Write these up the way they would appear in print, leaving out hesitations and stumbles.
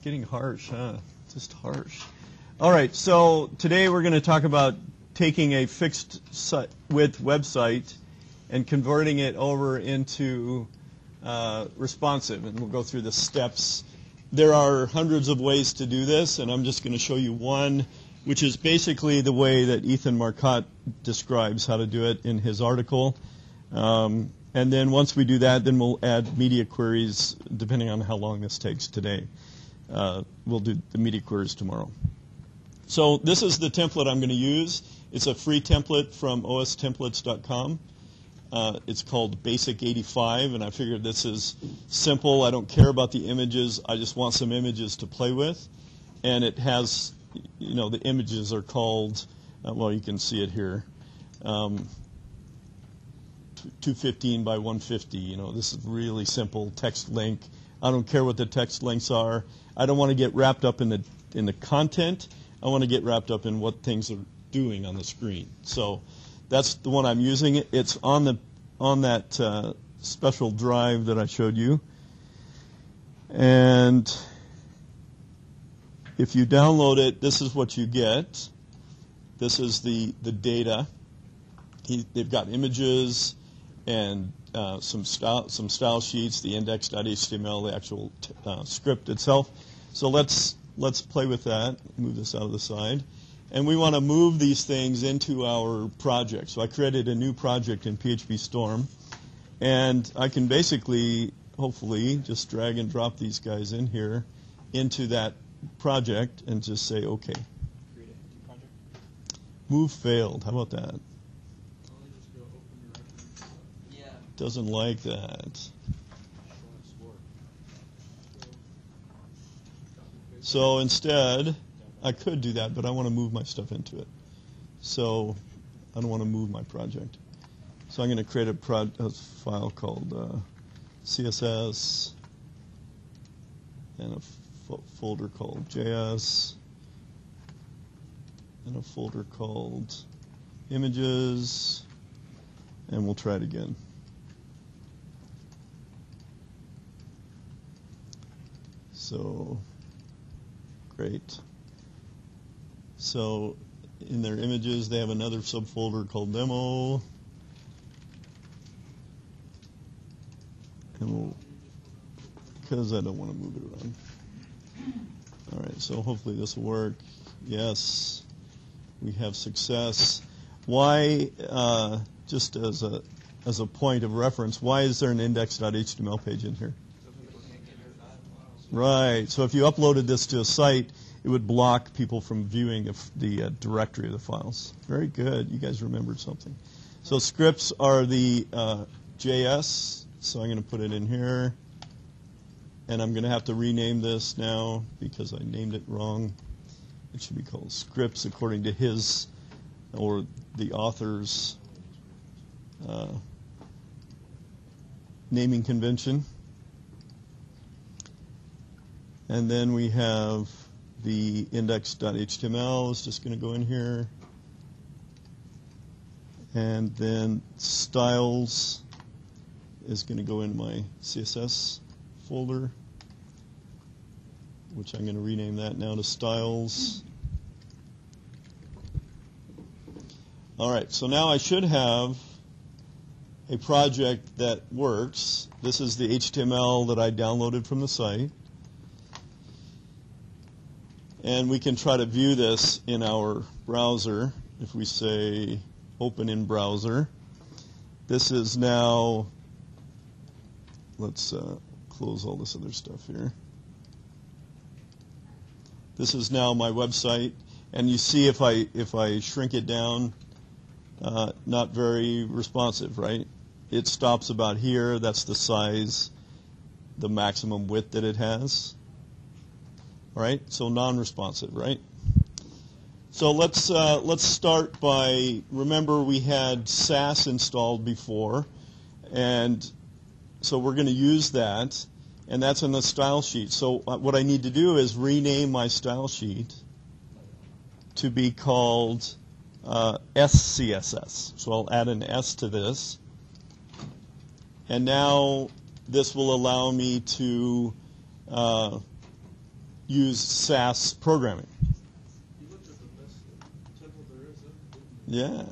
Getting harsh, huh? Just harsh. All right, so today we're going to talk about taking a fixed width website and converting it over into responsive, and we'll go through the steps. There are hundreds of ways to do this, and I'm just going to show you one, which is basically the way that Ethan Marcotte describes how to do it in his article. And then once we do that, then we'll add media queries depending on how long this takes today. We'll do the media queries tomorrow. So this is the template I'm going to use. It's a free template from ostemplates.com. It's called Basic 85, and I figured this is simple. I don't care about the images. I just want some images to play with. And it has, you know, the images are called, well, you can see it here, 215 by 150. You know, this is really simple text link. I don't care what the text links are. I don't want to get wrapped up in the content. I want to get wrapped up in what things are doing on the screen. So that's the one I'm using. It's on that special drive that I showed you. And if you download it, this is what you get. This is the data. They've got images and some style sheets, the index.html, the actual script itself. So let's play with that. Move this out of the side. And we want to move these things into our project. So I created a new project in PHP Storm. And I can basically, hopefully, just drag and drop these guys in here into that project and just say, OK. Create a new project. Move failed. How about that? Yeah. Doesn't like that. So instead, I could do that, but I want to move my stuff into it. So I don't want to move my project. So I'm going to create a file called CSS and a folder called JS and a folder called images, and we'll try it again. So great. So in their images, they have another subfolder called demo. And because I don't want to move it around. All right, so hopefully this will work. Yes, we have success. Why, just as a point of reference, why is there an index.html page in here? Right, so if you uploaded this to a site, it would block people from viewing the directory of the files. Very good. You guys remembered something. So scripts are the JS. So I'm going to put it in here. And I'm going to have to rename this now because I named it wrong. It should be called scripts according to his or the author's naming convention. And then we have the index.html is just going to go in here. And then styles is going to go in my CSS folder, which I'm going to rename that now to styles. All right, so now I should have a project that works. This is the HTML that I downloaded from the site. And we can try to view this in our browser. If we say open in browser, this is now, let's close all this other stuff here. This is now my website. And you see if I shrink it down, not very responsive, right? It stops about here. That's the size, the maximum width that it has. All right, so non-responsive, right? So let's start by, remember we had Sass installed before, and so we're going to use that, and that's in the style sheet. So what I need to do is rename my style sheet to be called SCSS. So I'll add an S to this, and now this will allow me to use Sass programming. You looked at the best template there is, Yeah.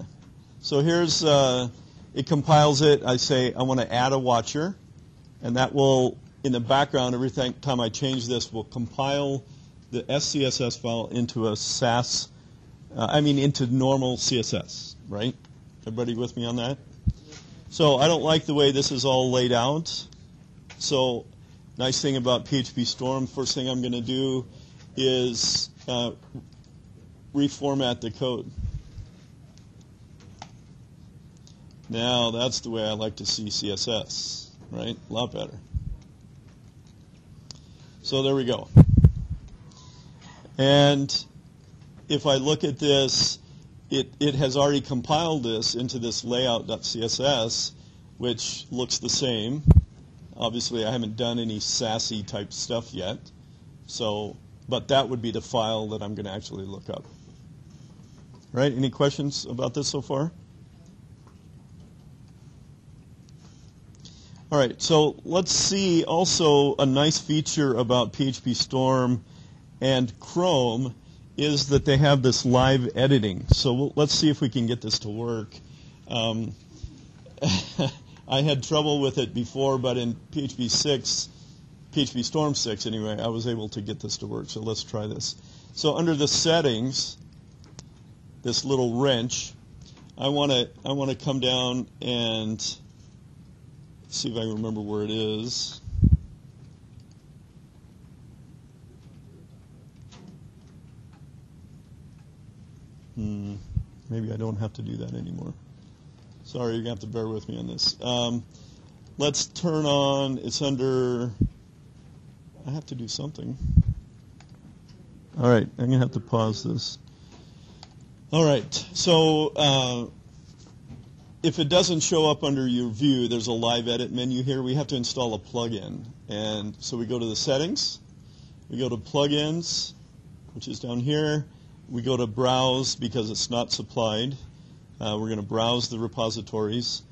So here's, it compiles it. I say I want to add a watcher, and that will, in the background, every time I change this, will compile the SCSS file into a Sass, into normal CSS, right? Everybody with me on that? So I don't like the way this is all laid out. So nice thing about PHP Storm, first thing I'm going to do is reformat the code. Now that's the way I like to see CSS, right? A lot better. So there we go. And if I look at this, it has already compiled this into this layout.css, which looks the same. Obviously, I haven't done any sassy type stuff yet. But that would be the file that I'm going to actually look up. Right? Any questions about this so far? All right, so let's see also a nice feature about PHP Storm and Chrome is that they have this live editing. So let's see if we can get this to work. I had trouble with it before, but in PHP Storm 6 anyway, I was able to get this to work. So let's try this. So under the settings, this little wrench, I want to come down and see if I remember where it is. Maybe I don't have to do that anymore. Sorry, you're going to have to bear with me on this. Let's turn on, it's under, I have to do something. All right, I'm going to have to pause this. All right, so if it doesn't show up under your view, there's a live edit menu here. We have to install a plugin. And so we go to the settings. We go to plugins, which is down here. We go to browse because it's not supplied. We're going to browse the repositories.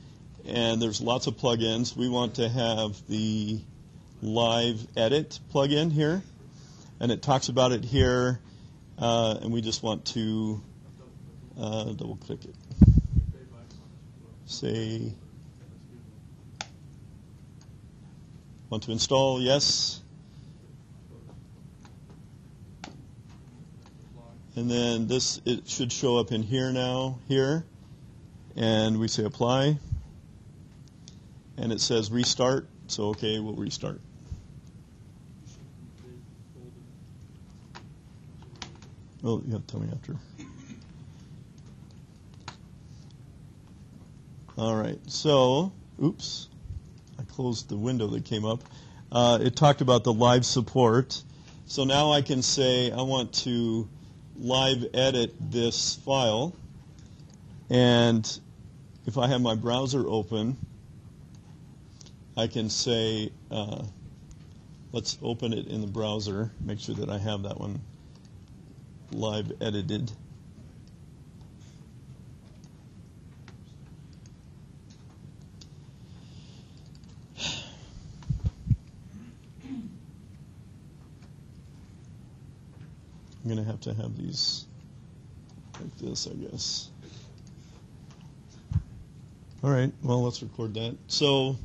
And there's lots of plugins. We want to have the live edit plugin here. And it talks about it here. And we just want to double click it. Say, want to install, yes. And then this, it should show up in here now, here. And we say apply. And it says restart. So, okay, we'll restart. Oh, you have to tell me after. All right, so, oops, I closed the window that came up. It talked about the live support. So now I can say I want to live edit this file. And if I have my browser open, I can say, let's open it in the browser, make sure that I have that one live edited. I'm going to have these like this, I guess. All right, well, let's record that. So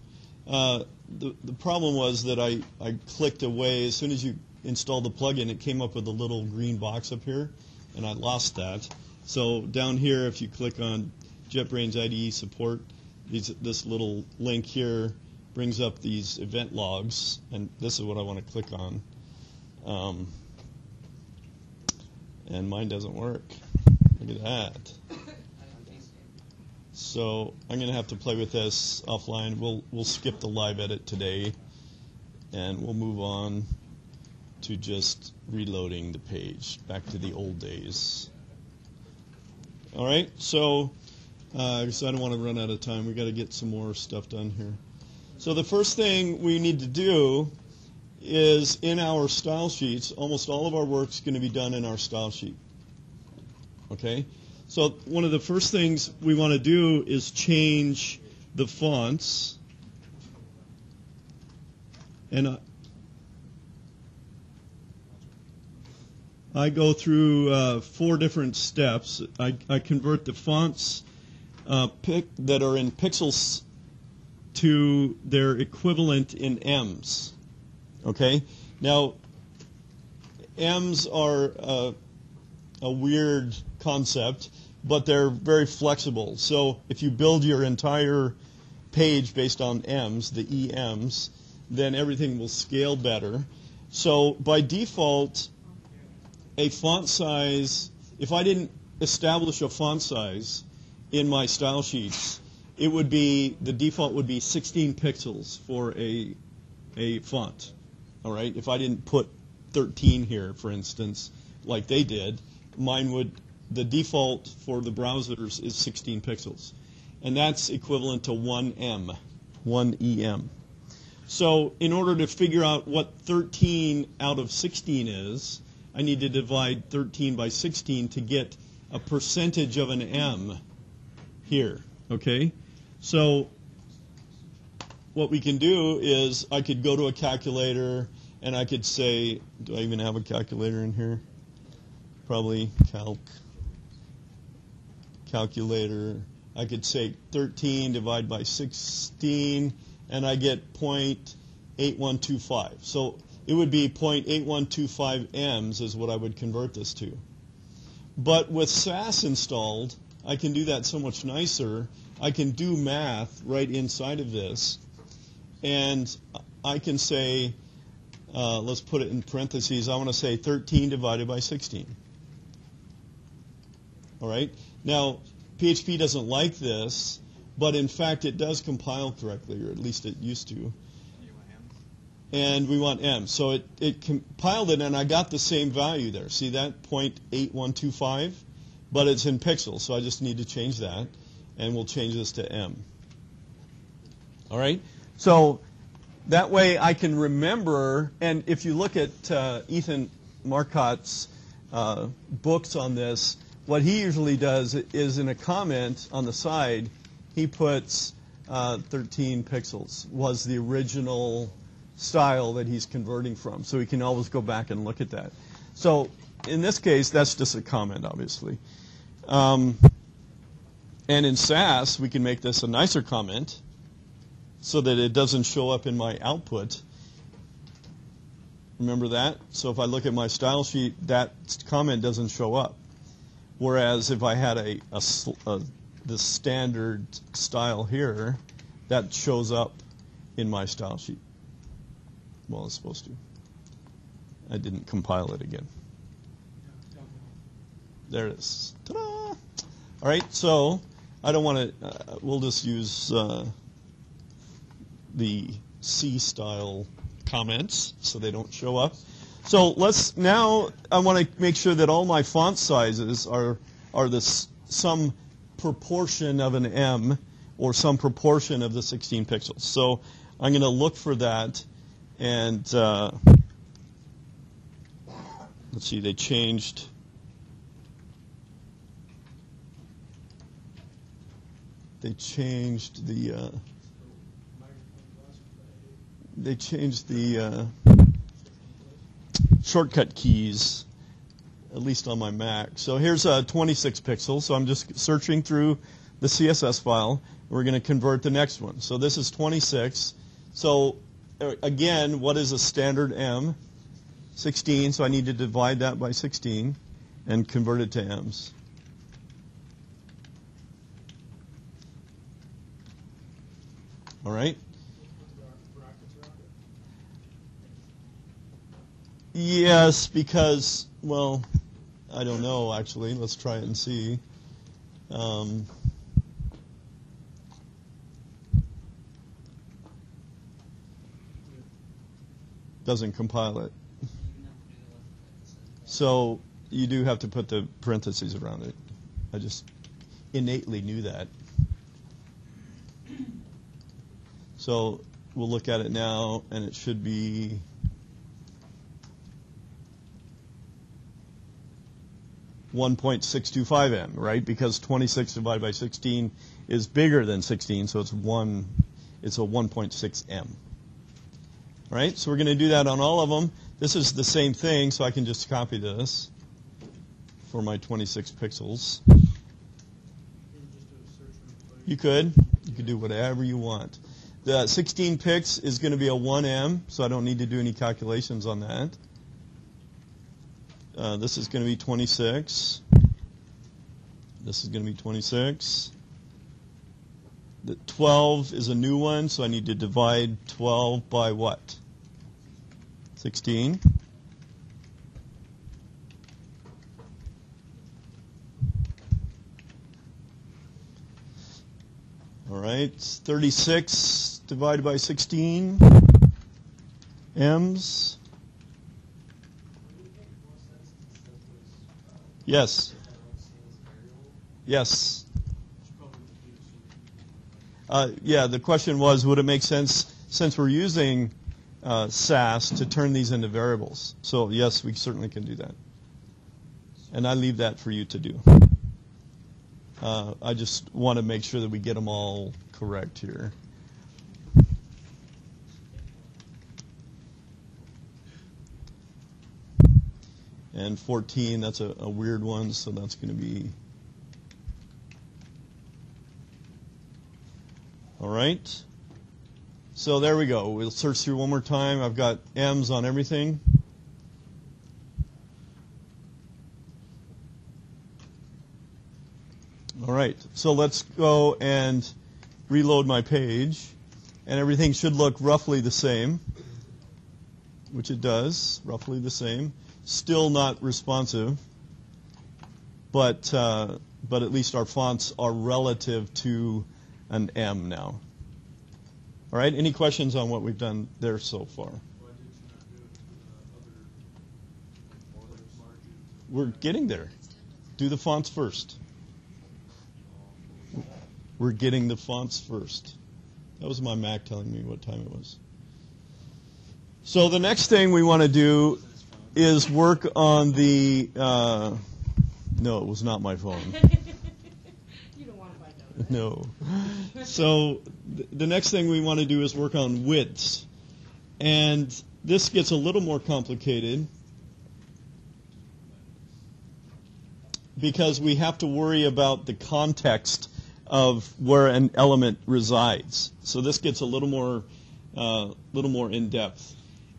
the problem was that I clicked away. As soon as you install the plugin, it came up with a little green box up here, and I lost that. So down here, if you click on Jetbrains Ide Support, this little link here brings up these event logs, and this is what I want to click on. And mine doesn't work. Look at that. So I'm going to have to play with this offline. We'll skip the live edit today, and we'll move on to just reloading the page back to the old days. All right, so I don't want to run out of time. We've got to get some more stuff done here. So the first thing we need to do is in our style sheets, almost all of our work is going to be done in our style sheet. Okay? So one of the first things we want to do is change the fonts. And I go through 4 different steps. I convert the fonts that are in pixels to their equivalent in ems. Okay? Now, ems are a weird concept, but they're very flexible. So if you build your entire page based on ems, the EMs, then everything will scale better. So by default, a font size, if I didn't establish a font size in my style sheets, it would be, the default would be 16 pixels for a font. All right? If I didn't put 13 here, for instance, like they did, mine would, the default for the browsers is 16 pixels. And that's equivalent to 1 em, 1 EM. So in order to figure out what 13 out of 16 is, I need to divide 13 by 16 to get a percentage of an M here, okay? So what we can do is I could go to a calculator and I could say, do I even have a calculator in here? Probably calculator. I could say 13 divided by 16, and I get 0.8125. So it would be 0.8125 ems is what I would convert this to. But with SAS installed, I can do that so much nicer. I can do math right inside of this, and I can say, let's put it in parentheses, I want to say 13 divided by 16. All right? Now, PHP doesn't like this, but in fact it does compile correctly, or at least it used to. And we want M. So it compiled it, and I got the same value there. See that? 0.8125? But it's in pixels, so I just need to change that, and we'll change this to M. All right? So that way I can remember, and if you look at Ethan Marcotte's books on this, what he usually does is in a comment on the side, he puts 13 pixels was the original style that he's converting from. So he can always go back and look at that. So in this case, that's just a comment, obviously. And in SAS, we can make this a nicer comment so that it doesn't show up in my output. Remember that? So if I look at my style sheet, that comment doesn't show up. Whereas if I had the standard style here, that shows up in my style sheet. Well, it's supposed to. I didn't compile it again. There it is. Ta-da! All right, so I don't want to, we'll just use the C style comments so they don't show up. So now I want to make sure that all my font sizes are some proportion of an M or some proportion of the 16 pixels. So I'm going to look for that, and let's see, they changed the shortcut keys, at least on my Mac. So here's 26 pixels. So I'm just searching through the CSS file. We're going to convert the next one. So this is 26. So again, what is a standard M? 16. So I need to divide that by 16 and convert it to M's. All right? Yes, because, well, I don't know, actually. Let's try it and see. Doesn't compile it. So you do have to put the parentheses around it. I just innately knew that. So we'll look at it now, and it should be 1.625 M, right? Because 26 divided by 16 is bigger than 16, so it's a 1.6 M. All right, so we're going to do that on all of them. This is the same thing, so I can just copy this. for my 26 pixels. You can just do a search and replace. You could do whatever you want. The 16 pix is going to be a 1M, so I don't need to do any calculations on that. This is going to be 26. This is going to be 26. The 12 is a new one, so I need to divide 12 by what? 16. All right, 36 divided by 16 M's. Yes. Yes. Yeah, the question was, would it make sense, since we're using SAS, to turn these into variables? So yes, we certainly can do that. And I leave that for you to do. I just want to make sure that we get them all correct here. And 14, that's a weird one, so that's going to be... All right. So there we go. We'll search through one more time. I've got M's on everything. All right. So let's go and reload my page. And everything should look roughly the same, which it does, roughly the same. Still not responsive, but at least our fonts are relative to an M now. All right, any questions on what we've done there so far? Why did you not do it to the other margins? We're getting there. Do the fonts first. We're getting the fonts first. That was my Mac telling me what time it was. So the next thing we want to do is work on the... no, it was not my phone. You don't want to find out. No. So the next thing we want to do is work on widths. And this gets a little more complicated because we have to worry about the context of where an element resides. So this gets a little more in depth.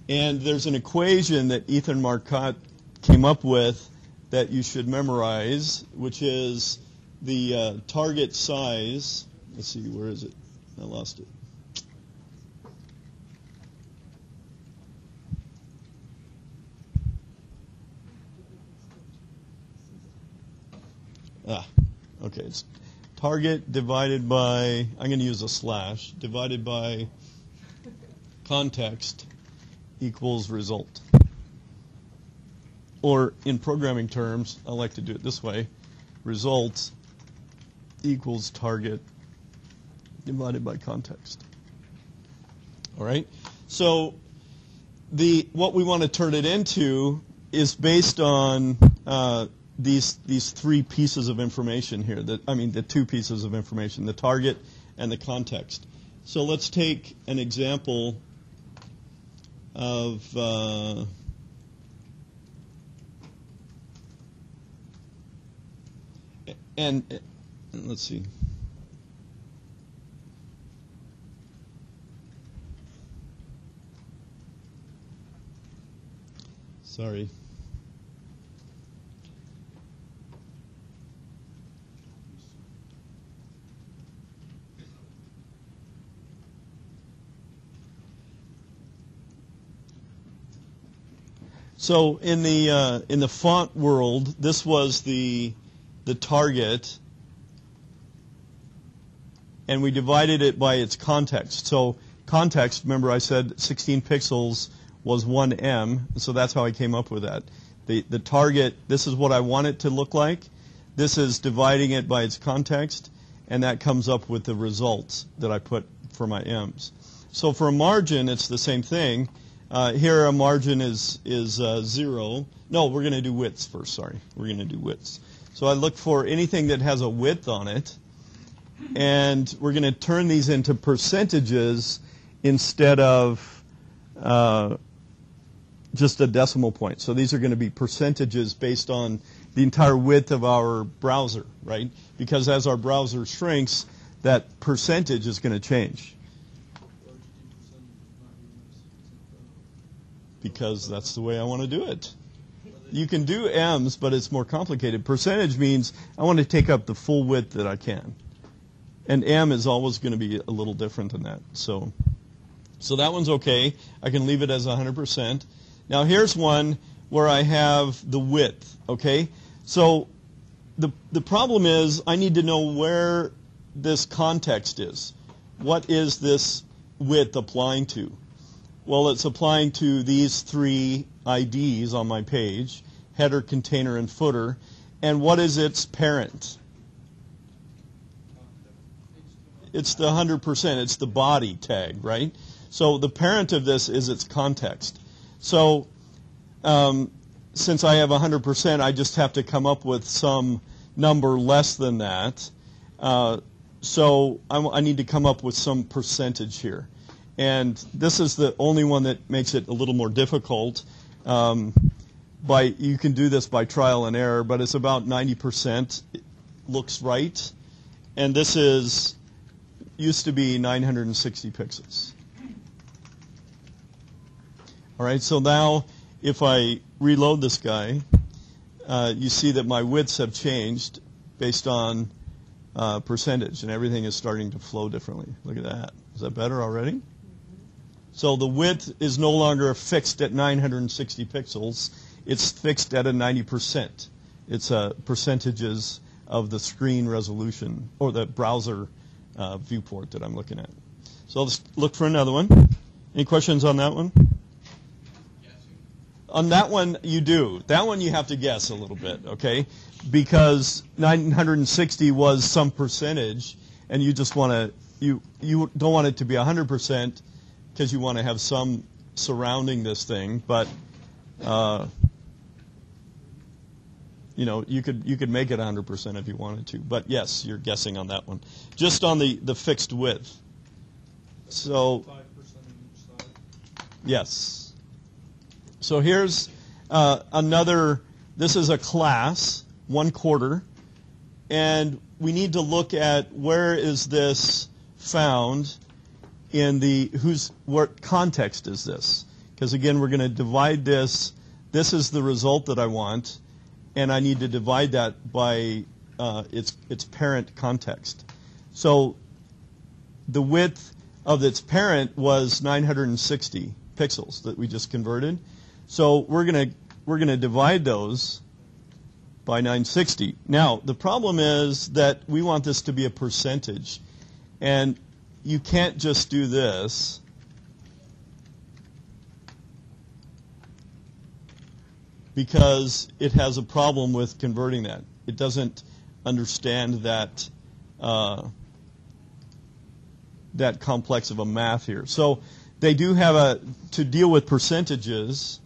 And there's an equation that Ethan Marcotte came up with that you should memorize, which is the target size. Let's see, where is it? I lost it. Okay. It's target divided by, I'm going to use a slash, divided by context equals result. Or in programming terms, I like to do it this way. Result equals target divided by context. All right? So what we want to turn it into is based on these three pieces of information here. The two pieces of information, the target and the context. So let's take an example of and let's see. Sorry. So in the font world, this was the target, and we divided it by its context. So context, remember I said 16 pixels was 1M, so that's how I came up with that. The target, this is what I want it to look like. This is dividing it by its context, and that comes up with the results that I put for my M's. So for a margin, it's the same thing. Here a margin is 0. No, we're going to do widths first, sorry. We're going to do widths. So I look for anything that has a width on it, and we're going to turn these into percentages instead of just a decimal point. So these are going to be percentages based on the entire width of our browser, right? Because as our browser shrinks, that percentage is going to change. Because that's the way I want to do it. You can do M's, but it's more complicated. Percentage means I want to take up the full width that I can. And M is always going to be a little different than that. So that one's okay. I can leave it as 100%. Now here's one where I have the width, okay? So the problem is I need to know where this context is. What is this width applying to? Well, it's applying to these three IDs on my page, header, container, and footer. And what is its parent? It's the 100%. It's the body tag, right? So the parent of this is its context. So since I have 100%, I just have to come up with some number less than that. So I need to come up with some percentage here. And this is the only one that makes it a little more difficult. You can do this by trial and error, but it's about 90%. It looks right. And this used to be 960 pixels. All right, so now if I reload this guy, you see that my widths have changed based on percentage, and everything is starting to flow differently. Look at that. Is that better already? So the width is no longer fixed at 960 pixels. It's fixed at a 90%. It's percentages of the screen resolution or the browser viewport that I'm looking at. So let's look for another one. Any questions on that one? On that one, you do. That one you have to guess a little bit, okay? Because 960 was some percentage, and you just want to, you don't want it to be 100%, because you want to have some surrounding this thing, but you could make it 100% if you wanted to. But yes, you're guessing on that one, just on the fixed width. So 5% on each side. yes. So here's another. This is a class 1/4, and we need to look at where is this found in what context is this? Because again, we're going to divide this. This is the result that I want, and I need to divide that by its parent context. So the width of its parent was 960 pixels that we just converted. So we're going to divide those by 960. Now the problem is that we want this to be a percentage, and you can't just do this. Because it has a problem with converting that. It doesn't understand that that complex of a math here. So they do have to deal with percentages,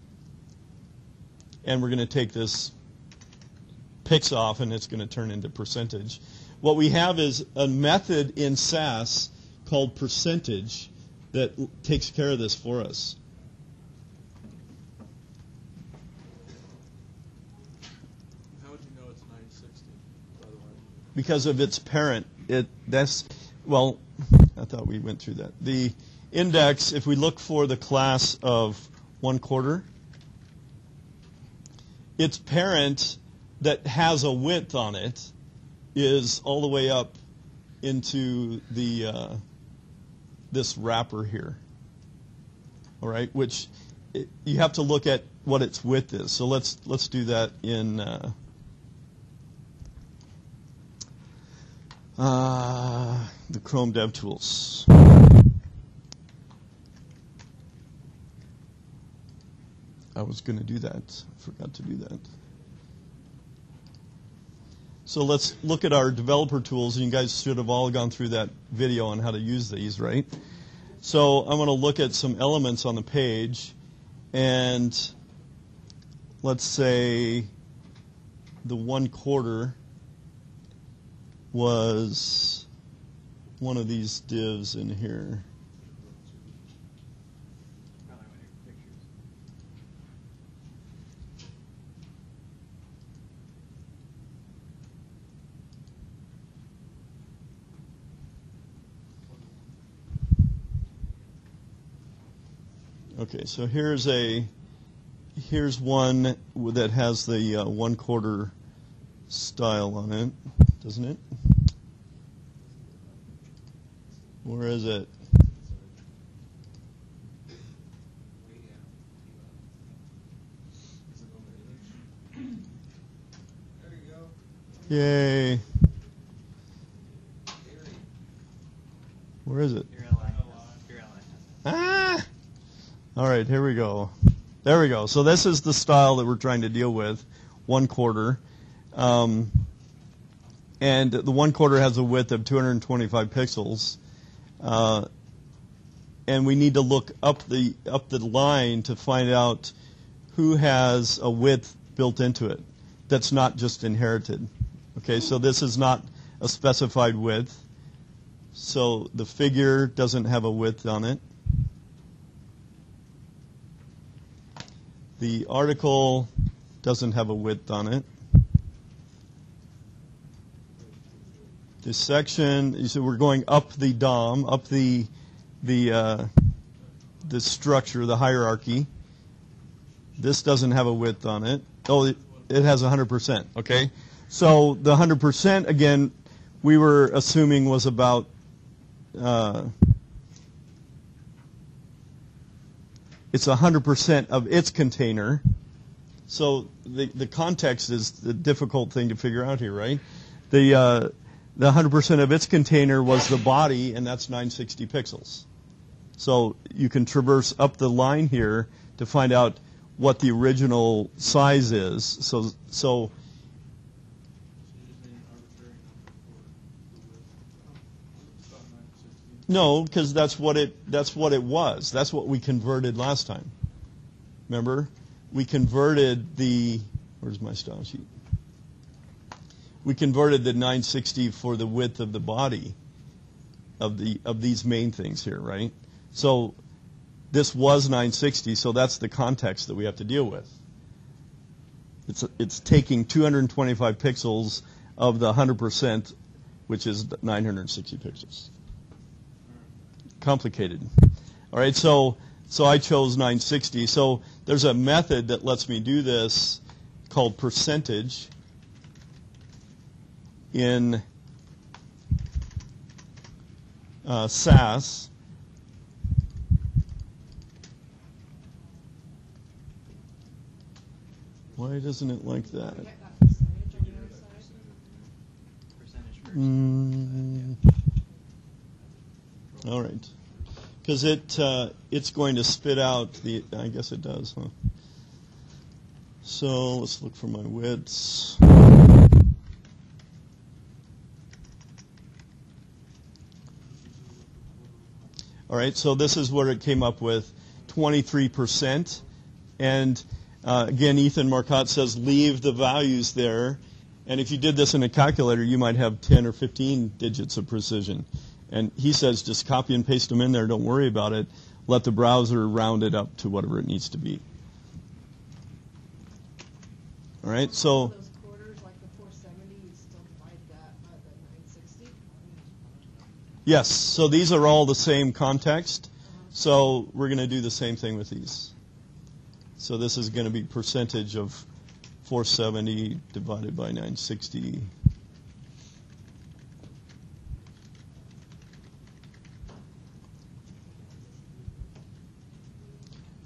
and we're going to take this pix off, and it's going to turn into percentage. What we have is a method in SAS called percentage that takes care of this for us. How would you know it's 960, by the way? Because of its parent. Well, I thought we went through that. The index, if we look for the class of 1/4, its parent that has a width on it is all the way up into the this wrapper here. All right, which you have to look at what its width is. So let's do that in the Chrome DevTools. I was going to do that. I forgot to do that. So let's look at our developer tools, and you guys should have all gone through that video on how to use these, right? So I'm going to look at some elements on the page, and let's say the 1/4 was one of these divs in here. Okay, so here's one that has the 1/4 style on it, doesn't it? Where is it? Yay. Where is it? Ah! All right, here we go. There we go. So this is the style that we're trying to deal with, 1/4. And the 1/4 has a width of 225 pixels. And we need to look up the line to find out who has a width built into it that's not just inherited. Okay, so this is not a specified width. So the figure doesn't have a width on it. The article doesn't have a width on it. The section, you see we're going up the DOM, up the structure, the hierarchy. This doesn't have a width on it. Oh, it has 100%, okay? So the 100%, again, we were assuming was about it's 100% of its container. So the context is the difficult thing to figure out here, right? The 100% of its container was the body, and that's 960 pixels. So you can traverse up the line here to find out what the original size is. So no, because that's what it was. That's what we converted last time. Remember, we converted the where's my style sheet? We converted the 960 for the width of the body of these main things here, right? So this was 960, so that's the context that we have to deal with. It's taking 225 pixels of the 100%, which is 960 pixels. Complicated. All right, so I chose 960. So there's a method that lets me do this called percentage in SAS. Why doesn't it like that? All right, because it's going to spit out the. I guess it does, huh? So let's look for my widths. All right, so this is what it came up with, 23%. And again, Ethan Marcotte says leave the values there. And if you did this in a calculator, you might have 10 or 15 digits of precision. And he says just copy and paste them in there. Don't worry about it. Let the browser round it up to whatever it needs to be. All right, so. Those quarters, like the 470, you still divide that by the 960? Yes, so these are all the same context. So we're going to do the same thing with these. So this is going to be percentage of 470 divided by 960.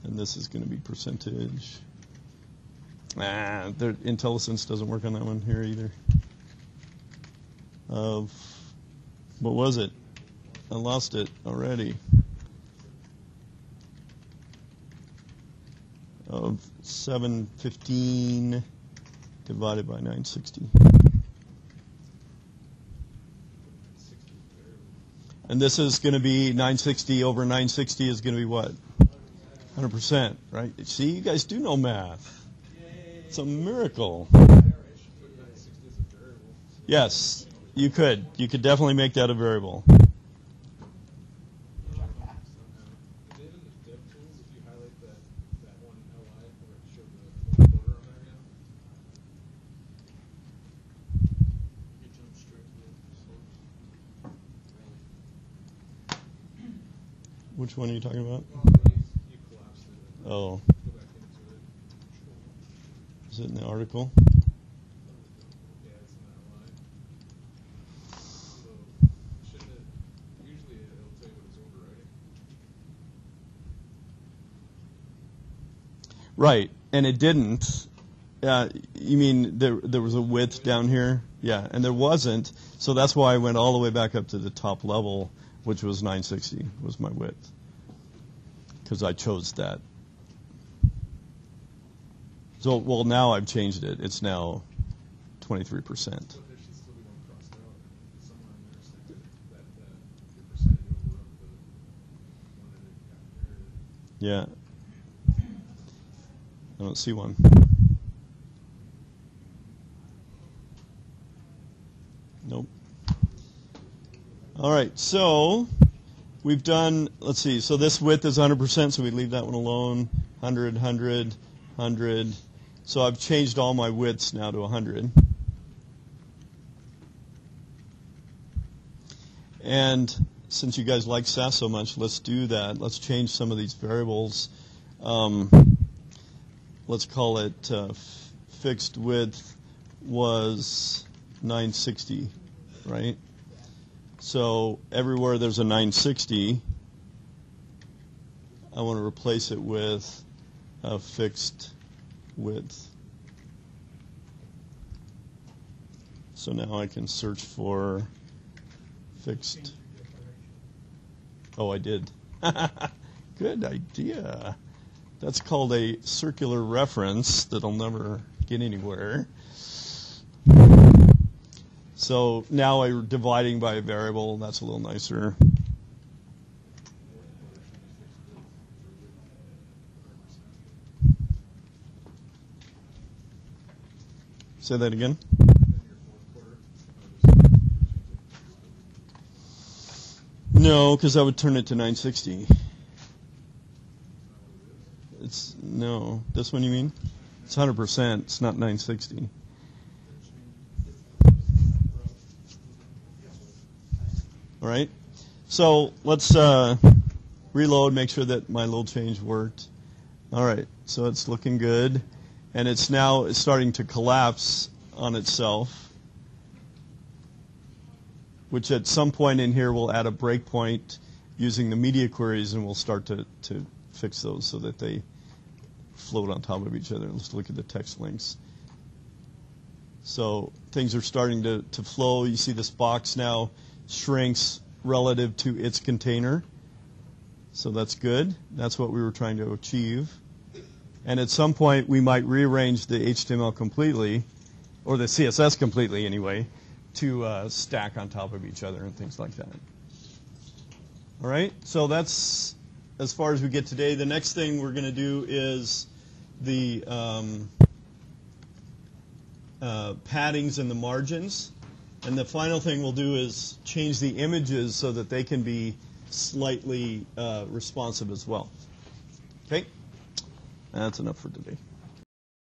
And this is going to be percentage. IntelliSense doesn't work on that one here either. Of, what was it? I lost it already. Of 715 divided by 960. And this is going to be 960 over 960 is going to be what? 100%, right? See, you guys do know math. It's a miracle. Yes, you could. You could definitely make that a variable. Which one are you talking about? You collapsed it Oh, Go back into it. is it in the article? Yeah, it's in that line. So, shouldn't it, usually it'll tell you what it's overwriting. Right, and it didn't. You mean there was a width down here? Yeah, and there wasn't, so that's why I went all the way back up to the top level, which was 960 was my width, because I chose that. So, well, now I've changed it. It's now 23%. But there should still be one crossed out somewhere in there saying that your percentage overwrote the one that it got inherited. Yeah. I don't see one. Nope. All right, so we've done, let's see, so this width is 100%, so we leave that one alone. 100, 100, 100. So I've changed all my widths now to 100. And since you guys like SAS so much, let's do that. Let's change some of these variables. Let's call it fixed width was 960, right? So everywhere there's a 960, I want to replace it with a fixed width. So now I can search for fixed. Oh, I did. Good idea. That's called a circular reference that'll never get anywhere. So now I'm dividing by a variable. That's a little nicer. Say that again. No, because I would turn it to 960. It's no. This one you mean? It's 100%. It's not 960. All right. So let's reload. Make sure that my little change worked. All right. So it's looking good, and it's starting to collapse on itself, which at some point in here we'll add a breakpoint using the media queries, and we'll start to fix those so that they float on top of each other. Let's look at the text links. So things are starting to flow. You see this box now shrinks relative to its container. So that's good. That's what we were trying to achieve. And at some point we might rearrange the HTML completely, or the CSS completely anyway, to stack on top of each other and things like that. All right, so that's as far as we get today. The next thing we're going to do is the paddings and the margins. And the final thing we'll do is change the images so that they can be slightly responsive as well. Okay? That's enough for today.